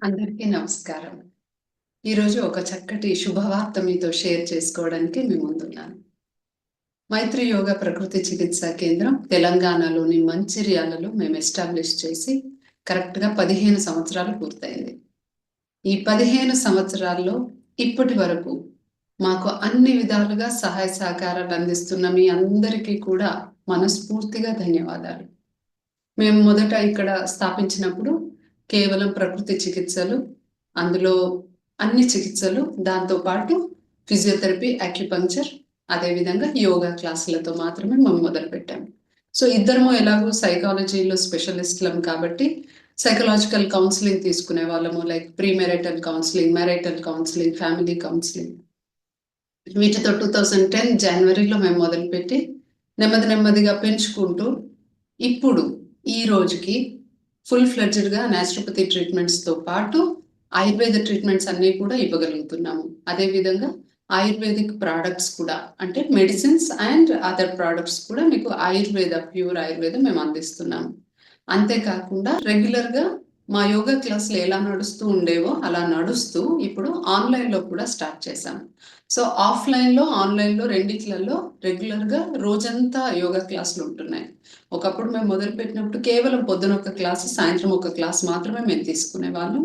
అందరికీ నమస్కారం. ఈరోజు ఒక చక్కటి శుభవార్త మీతో షేర్ చేసుకోవడానికి మీ ముందున్నాను. మైత్రి యోగా ప్రకృతి చికిత్సా కేంద్రం తెలంగాణలోని మంచిర్యాలలో మేము ఎస్టాబ్లిష్ చేసి కరెక్ట్‌గా 15 సంవత్సరాలు పూర్తయింది. ఈ 15 సంవత్సరాల్లో ఇప్పటి వరకు మాకు అన్ని విధాలుగా సహాయ సహకారాలు అందిస్తున్న మీ అందరికీ కూడా మనస్ఫూర్తిగా ధన్యవాదాలు. మేము మొదట ఇక్కడ స్థాపించినప్పుడు కేవలం ప్రకృతి చికిత్సలు, అందులో అన్ని చికిత్సలు, దాంతో పాటు ఫిజియోథెరపీ, యాక్యుపంక్చర్, అదేవిధంగా యోగా క్లాసులతో మాత్రమే మేము మొదలుపెట్టాము. సో ఇద్దరము ఎలాగో సైకాలజీలో స్పెషలిస్టులం కాబట్టి సైకలాజికల్ కౌన్సిలింగ్ తీసుకునే వాళ్ళము. Like pre marital counselling, marital counselling, family counselling. వీటితో 2010 జనవరిలో మేము మొదలుపెట్టి నెమ్మదిగా పెంచుకుంటూ ఇప్పుడు ఈ రోజుకి ఫుల్ ఫ్లెడ్జ్డ్‌గా న్యాచురోపతి ట్రీట్మెంట్స్‌తో పాటు ఆయుర్వేద ట్రీట్మెంట్స్ అన్నీ కూడా ఇవ్వగలుగుతున్నాము. అదేవిధంగా ఆయుర్వేదిక్ ప్రొడక్ట్స్ కూడా, అంటే మెడిసిన్స్ అండ్ అదర్ ప్రొడక్ట్స్ కూడా మీకు ప్యూర్ ఆయుర్వేదం మేము అందిస్తున్నాము. అంతేకాకుండా రెగ్యులర్‌గా మా యోగా క్లాసులు ఎలా నడుస్తూ ఉండేవో అలా నడుస్తూ ఇప్పుడు ఆన్‌లైన్‌లో కూడా స్టార్ట్ చేశాము. సో ఆఫ్‌లైన్‌లో, ఆన్‌లైన్‌లో రెండిట్లలో రెగ్యులర్‌గా రోజంతా యోగా క్లాసులు ఉంటున్నాయి. ఒకప్పుడు మేము మొదలుపెట్టినప్పుడు కేవలం పొద్దున ఒక క్లాసు, సాయంత్రం ఒక క్లాస్ మాత్రమే మేము తీసుకునేవాళ్ళం.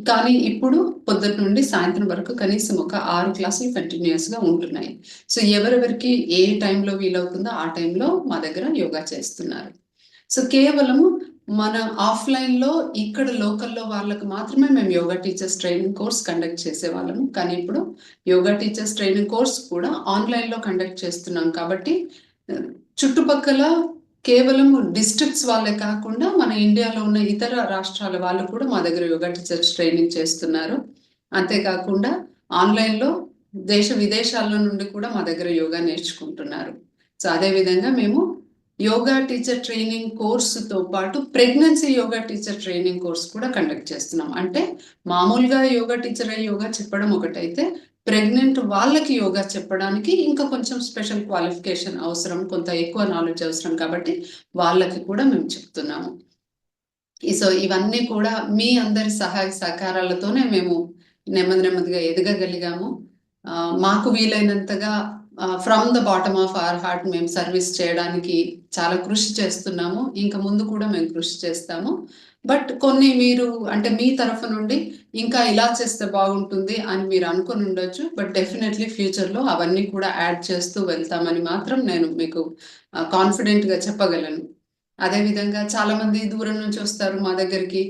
కానీ ఇప్పుడు పొద్దున నుండి సాయంత్రం వరకు కనీసం ఒక 6 క్లాసులు కంటిన్యూయస్‌గా ఉంటున్నాయి. సో ఎవరెవరికి ఏ టైంలో వీలవుతుందో ఆ టైంలో మా దగ్గర యోగా చేస్తున్నారు. సో కేవలము మన ఆఫ్‌లైన్‌లో ఇక్కడ లోకల్‌లో వాళ్ళకి మాత్రమే మేము yoga teachers training course conduct చేసేవాళ్ళము. కానీ ఇప్పుడు యోగా టీచర్స్ ట్రైనింగ్ కోర్స్ కూడా ఆన్‌లైన్‌లో కండక్ట్ చేస్తున్నాం కాబట్టి చుట్టుపక్కల కేవలం డిస్ట్రిక్ట్స్ వాళ్ళే కాకుండా మన ఇండియాలో ఉన్న ఇతర రాష్ట్రాల వాళ్ళు కూడా మా దగ్గర యోగా టీచర్స్ ట్రైనింగ్ చేస్తున్నారు. అంతేకాకుండా ఆన్‌లైన్‌లో దేశ విదేశాల నుండి కూడా మా దగ్గర యోగా నేర్చుకుంటున్నారు. సో అదేవిధంగా మేము యోగా టీచర్ ట్రైనింగ్ కోర్సుతో పాటు pregnancy yoga teacher training course కూడా కండక్ట్ చేస్తున్నాం. అంటే మామూలుగా యోగా టీచర్ అయ్యి యోగా చెప్పడం ఒకటైతే, ప్రెగ్నెంట్ వాళ్ళకి యోగా చెప్పడానికి ఇంకా కొంచెం స్పెషల్ క్వాలిఫికేషన్ అవసరం, కొంత ఎక్కువ నాలెడ్జ్ అవసరం కాబట్టి వాళ్ళకి కూడా మేము చెప్తున్నాము. సో ఇవన్నీ కూడా మీ అందరి సహాయ సహకారాలతోనే మేము నెమ్మదిగా ఎదగగలిగాము. మాకు వీలైనంతగా from the bottom of our heart మేము సర్వీస్ చేయడానికి చాలా కృషి చేస్తున్నాము. ఇంకా ముందు కూడా మేము కృషి చేస్తాము. బట్ కొన్ని మీరు అంటే మీ తరఫు నుండి ఇంకా ఇలా చేస్తే బాగుంటుంది అని మీరు అనుకుని ఉండొచ్చు. బట్ డెఫినెట్లీ ఫ్యూచర్లో అవన్నీ కూడా యాడ్ చేస్తూ వెళ్తామని మాత్రం నేను మీకు కాన్ఫిడెంట్గా చెప్పగలను. అదేవిధంగా చాలామంది దూరం నుంచి వస్తారు మా దగ్గరికి.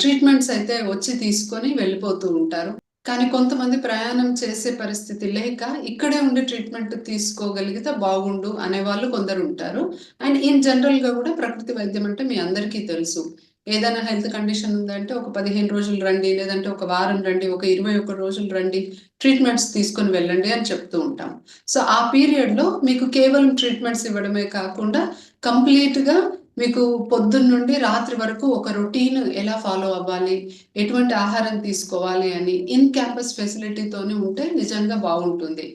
ట్రీట్మెంట్స్ అయితే వచ్చి తీసుకొని వెళ్ళిపోతూ ఉంటారు. కానీ కొంతమంది ప్రయాణం చేసే పరిస్థితి లేక ఇక్కడే ఉండి ట్రీట్మెంట్ తీసుకోగలిగితే బాగుండు అనేవాళ్ళు కొందరు ఉంటారు. అండ్ ఇన్ జనరల్‌గా కూడా ప్రకృతి వైద్యం అంటే మీ అందరికీ తెలుసు. ఏదైనా హెల్త్ కండిషన్ ఉందంటే ఒక 15 రోజులు రండి, లేదంటే ఒక వారం రండి, ఒక 21 రోజులు రండి, ట్రీట్మెంట్స్ తీసుకొని వెళ్ళండి అని చెప్తూ ఉంటాం. సో ఆ పీరియడ్‌లో మీకు కేవలం ట్రీట్మెంట్స్ ఇవ్వడమే కాకుండా కంప్లీట్‌గా మీకు పొద్దున్న నుండి రాత్రి వరకు ఒక రొటీన్ ఎలా ఫాలో అవ్వాలి, ఎటువంటి ఆహారం తీసుకోవాలి అని ఇన్ క్యాంపస్ ఫెసిలిటీతోనే ఉంటే నిజంగా బాగుంటుంది.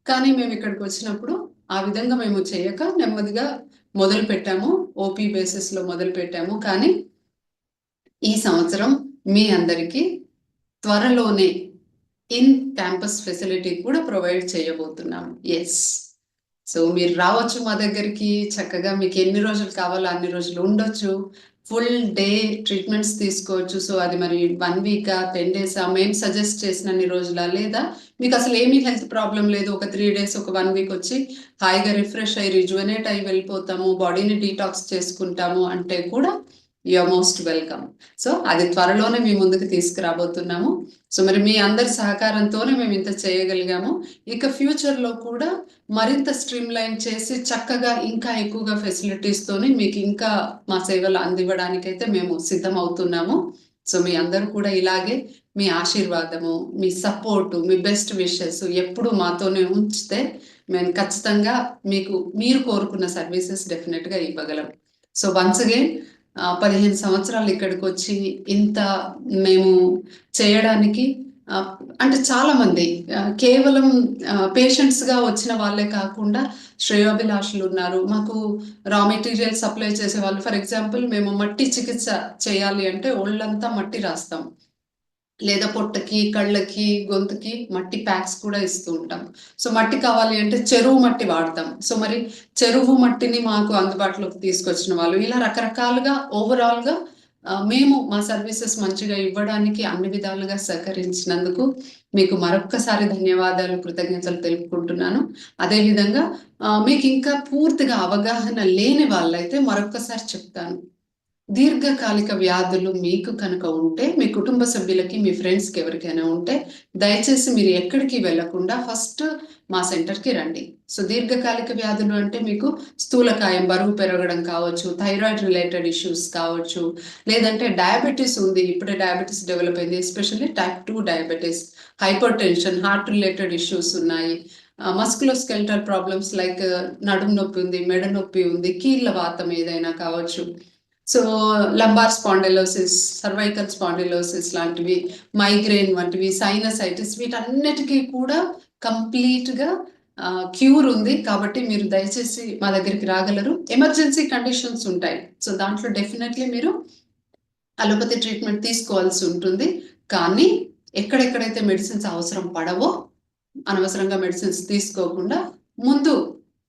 కానీ మేము ఇక్కడికి వచ్చినప్పుడు ఆ విధంగా మేము చేయక నెమ్మదిగా మొదలుపెట్టాము. ఓపీ బేసిస్‌లో మొదలుపెట్టాము. కానీ ఈ సంవత్సరం మీ అందరికీ త్వరలోనే ఇన్ క్యాంపస్ ఫెసిలిటీ కూడా ప్రొవైడ్ చేయబోతున్నాము. యెస్. సో మీరు రావచ్చు మా దగ్గరికి. చక్కగా మీకు ఎన్ని రోజులు కావాలో అన్ని రోజులు ఉండొచ్చు. ఫుల్ డే ట్రీట్మెంట్స్ తీసుకోవచ్చు. సో అది మరి 1 వీకా, 10 డేసా, మేము సజెస్ట్ చేసినన్ని రోజులా? లేదా మీకు అసలు ఏమీ హెల్త్ ప్రాబ్లమ్ లేదు, ఒక 3 డేస్, ఒక 1 వీక్ వచ్చి హాయిగా రిఫ్రెష్ అయ్యి, రిజువనేట్ అయ్యి వెళ్ళిపోతాము, బాడీని డీటాక్స్ చేసుకుంటాము అంటే కూడా you are most welcome. So అది త్వరలోనే మీ ముందుకు తీసుకురాబోతున్నాము. సో మరి మీ అందరి సహకారంతోనే మేము ఇంత చేయగలిగాము. ఇక ఫ్యూచర్‌లో కూడా మరింత స్ట్రీమ్‌లైన్ చేసి చక్కగా ఇంకా ఎక్కువగా ఫెసిలిటీస్‌తోని మీకు ఇంకా మా సేవలు అందివ్వడానికైతే మేము సిద్ధమవుతున్నాము. సో మీ అందరూ కూడా ఇలాగే మీ ఆశీర్వాదము, మీ సపోర్టు, మీ బెస్ట్ విషెస్ ఎప్పుడూ మాతోనే ఉంచితే మేము ఖచ్చితంగా మీకు మీరు కోరుకున్న సర్వీసెస్ డెఫినిట్‌గా ఇవ్వగలం. సో వన్స్ అగైన్ 15 సంవత్సరాలు ఇక్కడికొచ్చి ఇంత మేము చేయడానికి అంటే చాలామంది కేవలం పేషెంట్స్‌గా వచ్చిన వాళ్ళే కాకుండా శ్రేయోభిలాషులున్నారు. మాకు రా మెటీరియల్ సప్లై చేసేవాళ్ళు. ఫర్ ఎగ్జాంపుల్ మేము మట్టి చికిత్స చేయాలి అంటే ఒళ్ళంతా మట్టి రాస్తాం. లేదా పొట్టకి, కళ్ళకి, గొంతుకి మట్టి ప్యాక్స్ కూడా ఇస్తూ ఉంటాం. సో, మట్టి కావాలి అంటే చెరువు మట్టి వాడతాం. సో, మరి చెరువు మట్టిని మాకు అందుబాటులోకి తీసుకొచ్చిన వాళ్ళు ఇలా రకరకాలుగా ఓవరాల్‌గా మేము మా సర్వీసెస్ మంచిగా ఇవ్వడానికి అన్ని విధాలుగా సహకరించినందుకు మీకు మరొక్కసారి ధన్యవాదాలు, కృతజ్ఞతలు తెలుపుకుంటున్నాను. అదే విధంగా మీకింకా పూర్తిగా అవగాహన లేని వాళ్ళైతే మరొక్కసారి చెప్తాను. దీర్ఘకాలిక వ్యాధులు మీకు కనుక ఉంటే, మీ కుటుంబ సభ్యులకి, మీ ఫ్రెండ్స్‌కి ఎవరికైనా ఉంటే, దయచేసి మీరు ఎక్కడికి వెళ్ళకుండా ఫస్ట్ మా సెంటర్‌కి రండి. సో, దీర్ఘకాలిక వ్యాధులు అంటే మీకు స్థూలకాయం, బరువు పెరగడం కావచ్చు, థైరాయిడ్ రిలేటెడ్ ఇష్యూస్ కావచ్చు, లేదంటే డయాబెటిస్ ఉంది. ఇప్పుడే డయాబెటిస్ డెవలప్ అయింది. Especially type 2 diabetes, hyper tension, heart related issues ఉన్నాయి. మస్కులోస్కెలిటల్ ప్రాబ్లమ్స్ లైక్ నడుము నొప్పి ఉంది, మెడ నొప్పి ఉంది, కీళ్ళ వాతం ఏదైనా కావచ్చు. So, lumbar spondylosis, cervical spondylosis లాంటివి, మైగ్రేన్ వంటివి, సైనసైటిస్ వీటన్నిటికీ కూడా కంప్లీట్‌గా క్యూర్ ఉంది. కాబట్టి మీరు దయచేసి మా దగ్గరికి రాగలరు. ఎమర్జెన్సీ కండిషన్స్ ఉంటాయి. సో, దాంట్లో డెఫినెట్‌లీ మీరు అలోపతి ట్రీట్మెంట్ తీసుకోవాల్సి ఉంటుంది. కానీ ఎక్కడెక్కడైతే మెడిసిన్స్ అవసరం పడవో అనవసరంగా మెడిసిన్స్ తీసుకోకుండా ముందు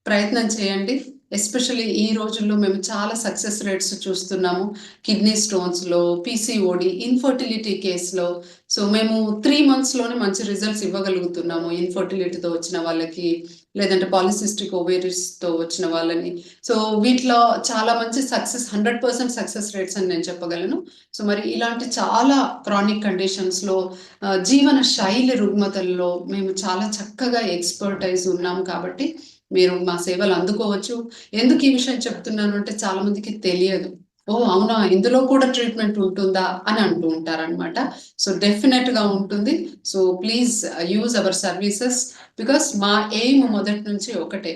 ప్రయత్నం చేయండి. ఎస్పెషల్లీ ఈ రోజుల్లో మేము చాలా సక్సెస్ రేట్స్ చూస్తున్నాము. కిడ్నీ స్టోన్స్‌లో, పీసీఓడీ, ఇన్‌ఫర్టిలిటీ కేస్‌లో. సో, మేము 3 మంత్స్‌లోనే మంచి రిజల్ట్స్ ఇవ్వగలుగుతున్నాము. ఇన్‌ఫర్టిలిటీతో వచ్చిన వాళ్ళకి, లేదంటే పాలిసిస్టిక్ ఓవేరీస్‌తో వచ్చిన వాళ్ళని. సో, వీటిలో చాలా మంచి సక్సెస్ 100% సక్సెస్ రేట్స్ అని నేను చెప్పగలను. సో, మరి ఇలాంటి చాలా క్రానిక్ కండిషన్స్‌లో జీవన శైలి రుగ్మతల్లో మేము చాలా చక్కగా ఎక్స్‌పర్టైజ్ ఉన్నాం కాబట్టి, మీరు మా సేవలు అందుకోవచ్చు. ఎందుకు ఈ విషయం చెప్తున్నాను అంటే చాలా మందికి తెలియదు. ఓహ్! అవునా! ఇందులో కూడా ట్రీట్మెంట్ ఉంటుందా? అని అంటూ ఉంటారనమాట. సో, డెఫినెట్‌గా ఉంటుంది. So, please use our services because మా ఎయిమ్ మొదటి నుంచి ఒకటే.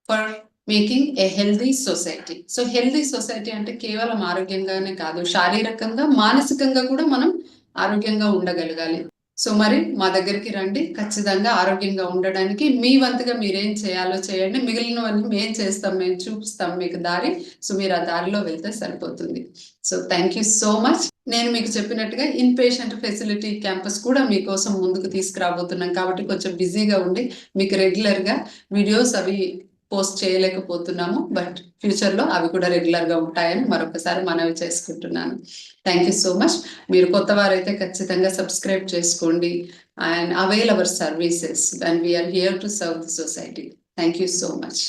For making a healthy society. So, healthy society అంటే కేవలం ఆరోగ్యంగానే కాదు, శారీరకంగా, మానసికంగా కూడా మనం ఆరోగ్యంగా ఉండగలగాలి. సో, మరి మా దగ్గరికి రండి. ఖచ్చితంగా ఆరోగ్యంగా ఉండడానికి మీ వంతుగా మీరేం చేయాలో చేయండి. మిగిలినవన్నీ మేము చేస్తాం. మేము చూపిస్తాం మీకు దారి. సో, మీరు ఆ దారిలో వెళ్తే సరిపోతుంది. So, thank you so much. నేను మీకు చెప్పినట్టుగా ఇన్ పేషెంట్ ఫెసిలిటీ క్యాంపస్ కూడా మీకోసం ముందుకు తీసుకురాబోతున్నాం. కాబట్టి కొంచెం బిజీగా ఉండి మీకు రెగ్యులర్‌గా వీడియోస్ అవి పోస్ట్ చేయలేకపోతున్నాము. బట్ ఫ్యూచర్‌లో అవి కూడా రెగ్యులర్‌గా ఉంటాయని మరొకసారి మనవి చేసుకుంటున్నాను. Thank you so much. మీరు కొత్తవారైతే ఖచ్చితంగా సబ్స్క్రైబ్ చేసుకోండి and avail our services and we are here to serve the society. Thank you so much.